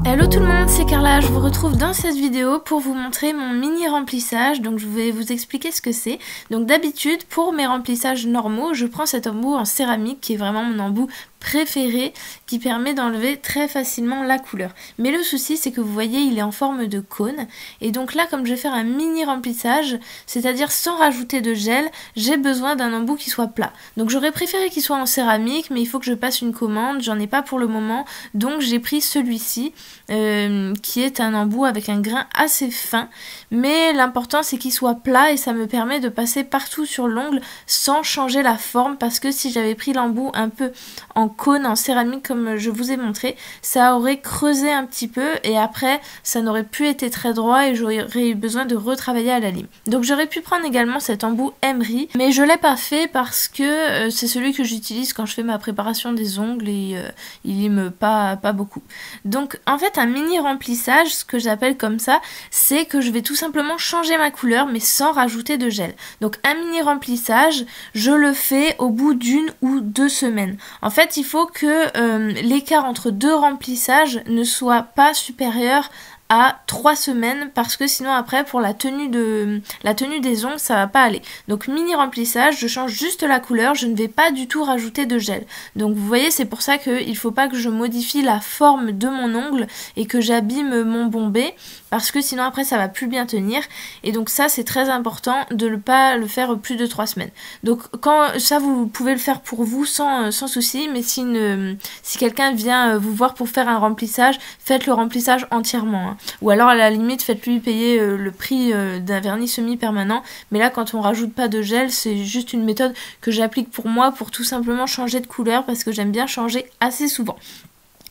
Hello tout le monde, c'est Carla, je vous retrouve dans cette vidéo pour vous montrer mon mini remplissage. Donc je vais vous expliquer ce que c'est. Donc d'habitude, pour mes remplissages normaux, je prends cet embout en céramique qui est vraiment mon embout préféré, qui permet d'enlever très facilement la couleur. Mais le souci, c'est que vous voyez, il est en forme de cône. Et donc là, comme je vais faire un mini remplissage, c'est-à-dire sans rajouter de gel, j'ai besoin d'un embout qui soit plat. Donc j'aurais préféré qu'il soit en céramique, mais il faut que je passe une commande, j'en ai pas pour le moment. Donc j'ai pris celui-ci, qui est un embout avec un grain assez fin. Mais l'important, c'est qu'il soit plat et ça me permet de passer partout sur l'ongle sans changer la forme. Parce que si j'avais pris l'embout un peu en cône, en céramique comme je vous ai montré, ça aurait creusé un petit peu et après ça n'aurait plus été très droit et j'aurais eu besoin de retravailler à la lime. Donc j'aurais pu prendre également cet embout emery, mais je l'ai pas fait parce que c'est celui que j'utilise quand je fais ma préparation des ongles et il lime pas beaucoup. Donc en fait un mini remplissage, ce que j'appelle comme ça, c'est que je vais tout simplement changer ma couleur mais sans rajouter de gel. Donc un mini remplissage, je le fais au bout d'1 ou 2 semaines. En fait, il faut que l'écart entre deux remplissages ne soit pas supérieur à 3 semaines parce que sinon après pour la tenue des ongles ça va pas aller. Donc mini remplissage, je change juste la couleur, je ne vais pas du tout rajouter de gel. Donc vous voyez, c'est pour ça qu'il faut pas que je modifie la forme de mon ongle et que j'abîme mon bombé parce que sinon après ça va plus bien tenir et donc ça c'est très important de ne pas le faire plus de 3 semaines. Donc quand ça vous pouvez le faire pour vous sans souci, mais si quelqu'un vient vous voir pour faire un remplissage, faites le remplissage entièrement. Ou alors à la limite faites-lui payer le prix d'un vernis semi-permanent, mais là quand on rajoute pas de gel, c'est juste une méthode que j'applique pour moi pour tout simplement changer de couleur parce que j'aime bien changer assez souvent.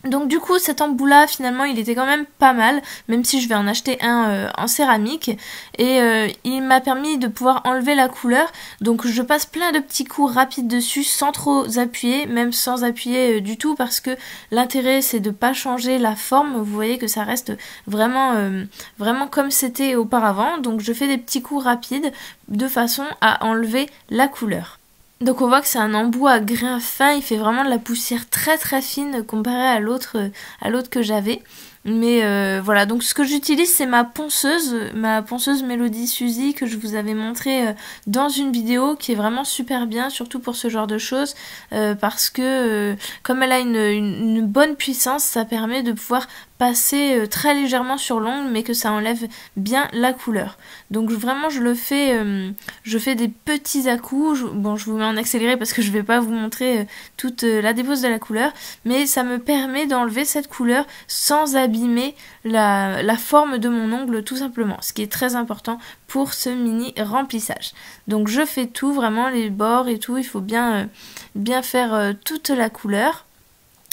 Donc du coup cet embout là finalement il était quand même pas mal, même si je vais en acheter un en céramique et il m'a permis de pouvoir enlever la couleur. Donc je passe plein de petits coups rapides dessus sans trop appuyer, même sans appuyer du tout parce que l'intérêt c'est de pas changer la forme. Vous voyez que ça reste vraiment comme c'était auparavant. Donc je fais des petits coups rapides de façon à enlever la couleur. Donc on voit que c'est un embout à grain fin, il fait vraiment de la poussière très très fine comparé à l'autre que j'avais. Mais voilà, donc ce que j'utilise c'est ma ponceuse Melody Suzy que je vous avais montré dans une vidéo qui est vraiment super bien, surtout pour ce genre de choses, parce que comme elle a une bonne puissance, ça permet de pouvoir passer très légèrement sur l'ongle mais que ça enlève bien la couleur. Donc vraiment je fais des petits à-coups, bon je vous mets en accéléré parce que je vais pas vous montrer toute la dépose de la couleur, mais ça me permet d'enlever cette couleur sans abîmer la forme de mon ongle tout simplement, ce qui est très important pour ce mini remplissage. Donc je fais tout, vraiment les bords et tout, il faut bien faire toute la couleur.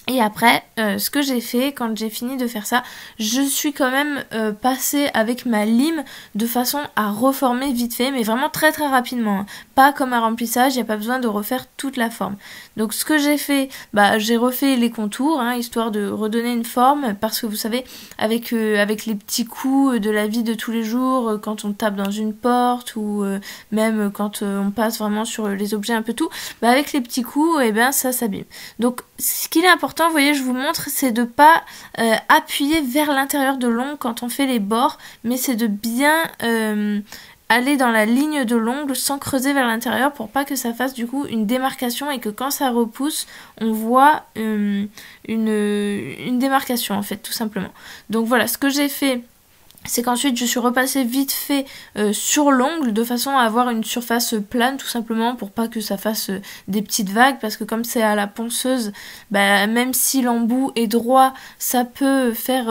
Et après, ce que j'ai fait, quand j'ai fini de faire ça, je suis quand même passée avec ma lime de façon à reformer vite fait, mais vraiment très très rapidement. Hein. Pas comme un remplissage, il n'y a pas besoin de refaire toute la forme. Donc ce que j'ai fait, j'ai refait les contours, hein, histoire de redonner une forme, parce que vous savez, avec les petits coups de la vie de tous les jours, quand on tape dans une porte, ou même quand on passe vraiment sur les objets un peu tout, avec les petits coups, ça s'abîme. Donc ce qu'il est important, vous voyez, je vous montre, c'est de pas appuyer vers l'intérieur de l'ongle quand on fait les bords, mais c'est de bien aller dans la ligne de l'ongle sans creuser vers l'intérieur pour pas que ça fasse du coup une démarcation et que quand ça repousse, on voit une démarcation en fait, tout simplement. Donc voilà, ce que j'ai fait, c'est qu'ensuite je suis repassée vite fait sur l'ongle de façon à avoir une surface plane tout simplement pour pas que ça fasse des petites vagues, parce que comme c'est à la ponceuse, même si l'embout est droit, ça peut faire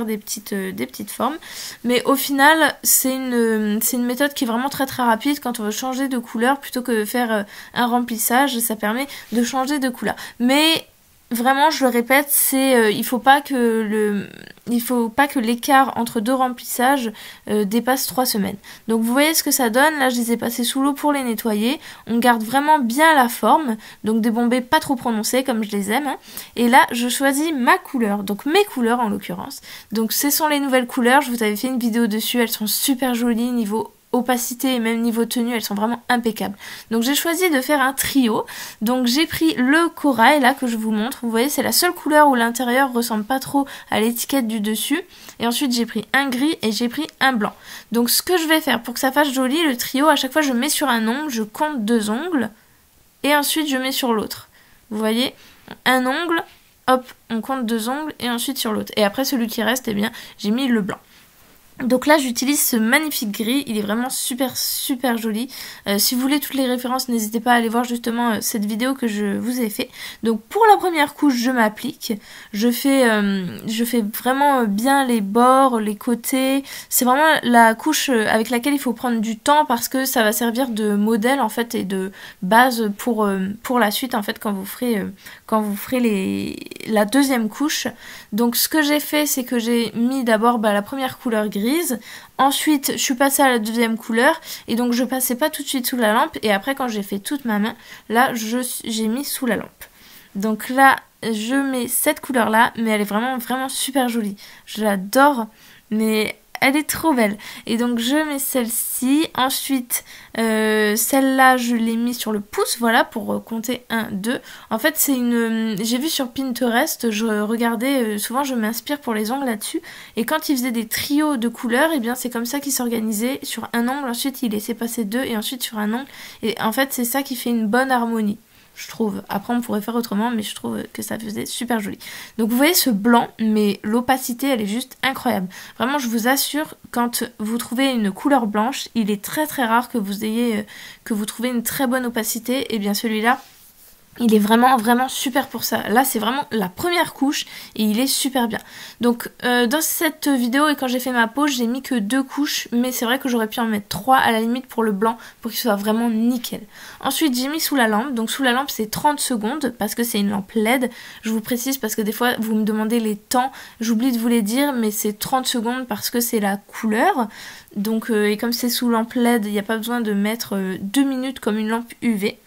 des petites formes, mais au final c'est une méthode qui est vraiment très très rapide quand on veut changer de couleur plutôt que de faire un remplissage. Ça permet de changer de couleur, mais vraiment, je le répète, il faut pas que l'écart entre deux remplissages dépasse 3 semaines. Donc vous voyez ce que ça donne. Là, je les ai passés sous l'eau pour les nettoyer. On garde vraiment bien la forme, donc des bombés pas trop prononcés comme je les aime. Hein. Et là, je choisis ma couleur, donc mes couleurs en l'occurrence. Donc ce sont les nouvelles couleurs. Je vous avais fait une vidéo dessus. Elles sont super jolies niveau opacité et même niveau tenue, elles sont vraiment impeccables. Donc j'ai choisi de faire un trio. Donc j'ai pris le corail là que je vous montre. Vous voyez, c'est la seule couleur où l'intérieur ressemble pas trop à l'étiquette du dessus. Et ensuite j'ai pris un gris et j'ai pris un blanc. Donc ce que je vais faire pour que ça fasse joli, le trio, à chaque fois je mets sur un ongle, je compte 2 ongles et ensuite je mets sur l'autre. Vous voyez, un ongle, hop, on compte 2 ongles et ensuite sur l'autre. Et après celui qui reste, eh bien j'ai mis le blanc. Donc là j'utilise ce magnifique gris, il est vraiment super joli. Si vous voulez toutes les références, n'hésitez pas à aller voir justement cette vidéo que je vous ai fait. Donc pour la première couche je m'applique, je fais vraiment bien les bords, les côtés. C'est vraiment la couche avec laquelle il faut prendre du temps parce que ça va servir de modèle en fait et de base pour la suite en fait quand vous ferez la deuxième couche. Donc ce que j'ai fait c'est que j'ai mis d'abord la première couleur grise. Ensuite, je suis passée à la deuxième couleur et donc je passais pas tout de suite sous la lampe et après quand j'ai fait toute ma main, là j'ai mis sous la lampe. Donc là, je mets cette couleur là, mais elle est vraiment super jolie. Je l'adore, mais elle est trop belle. Et donc je mets celle-ci. Ensuite, celle-là, je l'ai mis sur le pouce, voilà, pour compter 1, 2. En fait, c'est une... J'ai vu sur Pinterest, je regardais, souvent je m'inspire pour les ongles là-dessus. Et quand ils faisaient des trios de couleurs, eh bien c'est comme ça qu'ils s'organisaient. Sur un ongle, ensuite ils laissaient passer 2 et ensuite sur un ongle. Et en fait, c'est ça qui fait une bonne harmonie. Je trouve. Après on pourrait faire autrement, mais je trouve que ça faisait super joli. Donc vous voyez ce blanc, mais l'opacité elle est juste incroyable. Vraiment je vous assure, quand vous trouvez une couleur blanche, il est très rare que vous trouvez une très bonne opacité. Et bien celui-là, il est vraiment super pour ça. Là c'est vraiment la première couche et il est super bien. Donc dans cette vidéo et quand j'ai fait ma pose, j'ai mis que 2 couches, mais c'est vrai que j'aurais pu en mettre 3 à la limite pour le blanc pour qu'il soit vraiment nickel. Ensuite j'ai mis sous la lampe, donc sous la lampe c'est 30 secondes parce que c'est une lampe LED. Je vous précise parce que des fois vous me demandez les temps, j'oublie de vous les dire, mais c'est 30 secondes parce que c'est la couleur. Donc et comme c'est sous lampe LED, il n'y a pas besoin de mettre 2 minutes comme une lampe UV.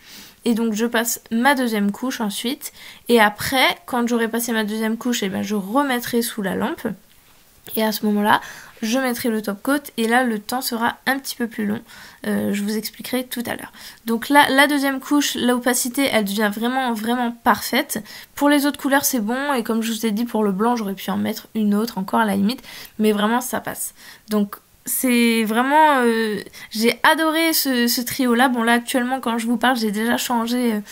Et donc je passe ma deuxième couche ensuite. Et après, quand j'aurai passé ma deuxième couche, eh ben, je remettrai sous la lampe. Et à ce moment-là, je mettrai le top coat. Et là, le temps sera un petit peu plus long. Je vous expliquerai tout à l'heure. Donc là, la deuxième couche, l'opacité, elle devient vraiment parfaite. Pour les autres couleurs, c'est bon. Et comme je vous ai dit, pour le blanc, j'aurais pu en mettre une autre encore à la limite. Mais vraiment, ça passe. Donc... c'est vraiment... j'ai adoré ce trio là. Bon là actuellement quand je vous parle j'ai déjà changé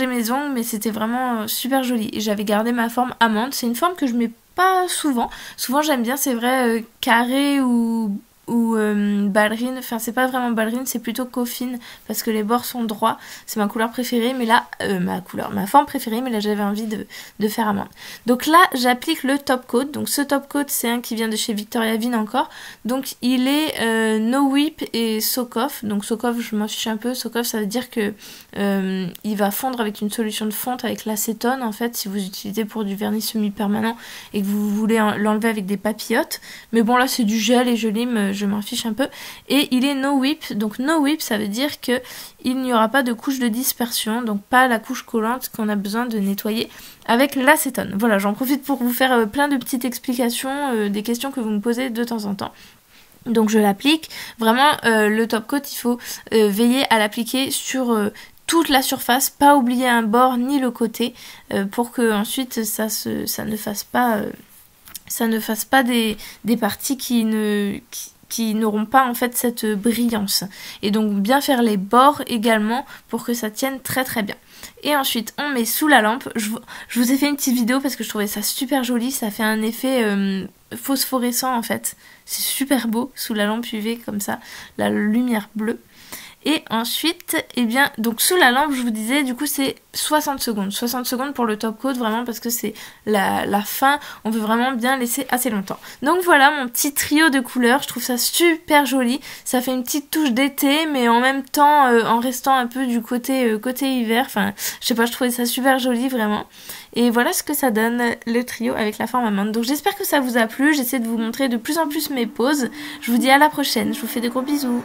mes ongles, mais c'était vraiment super joli. Et j'avais gardé ma forme amande. C'est une forme que je mets pas souvent. Souvent j'aime bien, c'est vrai, carré ou ballerine. Enfin c'est pas vraiment ballerine, c'est plutôt coffine parce que les bords sont droits. C'est ma couleur préférée, mais là ma forme préférée, mais là j'avais envie de faire amande. Donc là j'applique le top coat. Donc ce top coat c'est un qui vient de chez Victoria Vin encore. Donc il est No Whip et Soak Off. Donc Soak Off je m'en fiche un peu. Soak Off ça veut dire que il va fondre avec une solution de fonte avec l'acétone en fait si vous utilisez pour du vernis semi-permanent et que vous voulez l'enlever avec des papillotes. Mais bon là c'est du gel et je lime, je m'en fiche un peu. Et il est no whip, donc no whip ça veut dire que il n'y aura pas de couche de dispersion, donc pas la couche collante qu'on a besoin de nettoyer avec l'acétone. Voilà, j'en profite pour vous faire plein de petites explications, des questions que vous me posez de temps en temps. Donc je l'applique, vraiment le top coat il faut veiller à l'appliquer sur toute la surface, pas oublier un bord ni le côté pour que ensuite ça ne fasse pas des parties qui n'auront pas en fait cette brillance. Et donc bien faire les bords également pour que ça tienne très bien. Et ensuite on met sous la lampe. Je vous ai fait une petite vidéo parce que je trouvais ça super joli. Ça fait un effet phosphorescent en fait. C'est super beau sous la lampe UV comme ça, la lumière bleue. Et ensuite, eh bien, donc sous la lampe, je vous disais, du coup, c'est 60 secondes. 60 secondes pour le top coat, vraiment, parce que c'est la fin. On veut vraiment bien laisser assez longtemps. Donc voilà, mon petit trio de couleurs. Je trouve ça super joli. Ça fait une petite touche d'été, mais en même temps, en restant un peu du côté hiver. Enfin, je sais pas, je trouvais ça super joli, vraiment. Et voilà ce que ça donne, le trio avec la forme amande. Donc j'espère que ça vous a plu. J'essaie de vous montrer de plus en plus mes poses. Je vous dis à la prochaine. Je vous fais de gros bisous.